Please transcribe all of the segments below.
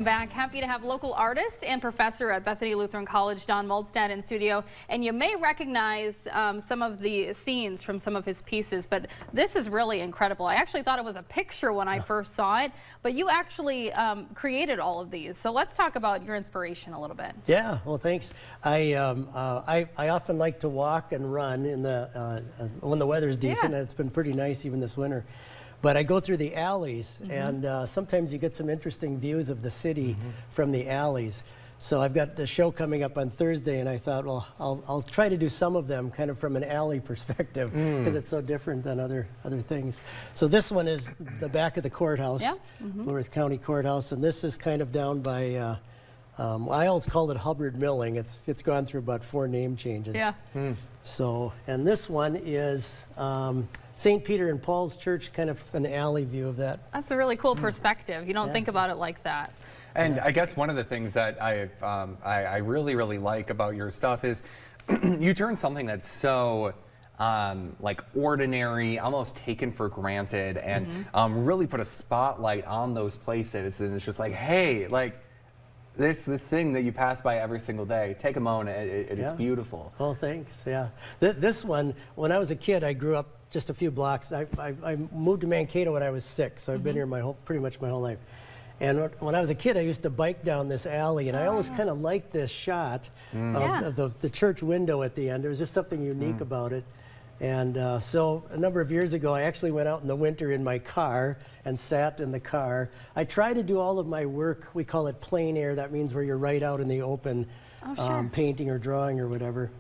Back. Happy to have local artist and professor at Bethany Lutheran College, Don Moldstad, in studio. And you may recognize some of the scenes from some of his pieces, but this is really incredible. I actually thought it was a picture when I first saw it, but you actually created all of these. So let's talk about your inspiration a little bit. Yeah, well, thanks. I often like to walk and run in the when the weather's decent, and it's been pretty nice even this winter. But I go through the alleys, and sometimes you get some interesting views of the city from the alleys. So I've got the show coming up on Thursday, and I thought, well, I'll try to do some of them kind of from an alley perspective, because it's so different than other things. So this one is the back of the courthouse, Worth County Courthouse, and this is kind of down by, I always called it Hubbard Milling. It's gone through about 4 name changes. Yeah. So, and this one is St. Peter and Paul's Church, kind of an alley view of that. That's a really cool perspective. You don't think about it like that. And I guess one of the things that I really like about your stuff is you turn something that's so like ordinary, almost taken for granted, and really put a spotlight on those places. And it's just like, hey, like this thing that you pass by every single day, take a moment. It's beautiful. Oh, thanks. Yeah. This one, when I was a kid, I grew up just a few blocks. I moved to Mankato when I was 6, so I've been here pretty much my whole life. And when I was a kid, I used to bike down this alley, and I always kind of liked this shot of the church window at the end. There was just something unique about it. And so a number of years ago, I actually went out in the winter in my car and sat in the car. I try to do all of my work, we call it plein air. That means where you're right out in the open, painting or drawing or whatever.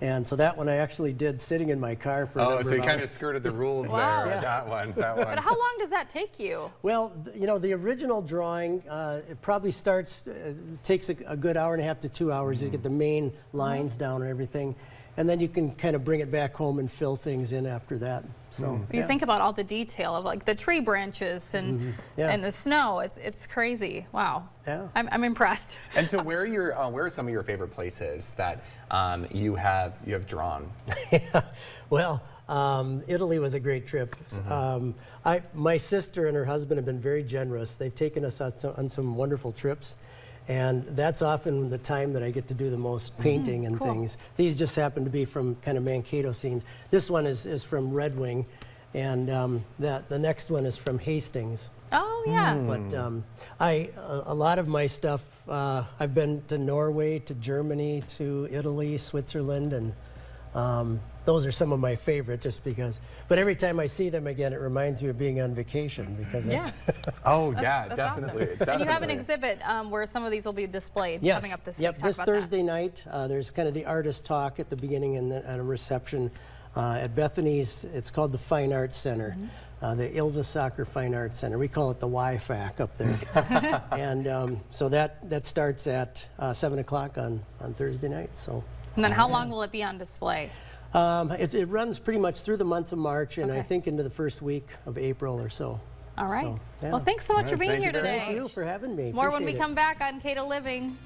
And so that one I actually did sitting in my car for a number of hours. So you kind of skirted the rules there. That one. But how long does that take you? Well, you know, the original drawing, it probably starts, takes a good hour and a half to 2 hours to get the main lines down and everything. And then you can kind of bring it back home and fill things in after that. So you think about all the detail of like the tree branches and and the snow. It's crazy. Wow. Yeah. I'm impressed. And so where are some of your favorite places that you have drawn? Well, Italy was a great trip. My sister and her husband have been very generous. They've taken us on some wonderful trips. And that's often the time that I get to do the most painting and things. These just happen to be from kind of Mankato scenes. This one is from Red Wing, and the next one is from Hastings. Oh, yeah. But a lot of my stuff, I've been to Norway, to Germany, to Italy, Switzerland, and those are some of my favorite just because. But every time I see them again, it reminds me of being on vacation because it's. That's definitely. Awesome. And you have an exhibit where some of these will be displayed coming up this week. Yep, this Thursday night, there's kind of the artist talk at the beginning and then a reception at Bethany's. It's called the Fine Arts Center, the Ilva Soccer Fine Arts Center. We call it the YFAC up there. And so that starts at 7 o'clock on Thursday night. So. And then how long will it be on display? It runs pretty much through the month of March and I think into the first week of April or so. All right. So, Well, thanks so much for being here today. Thank you for having me. More when we Appreciate it. come back on Kato Living.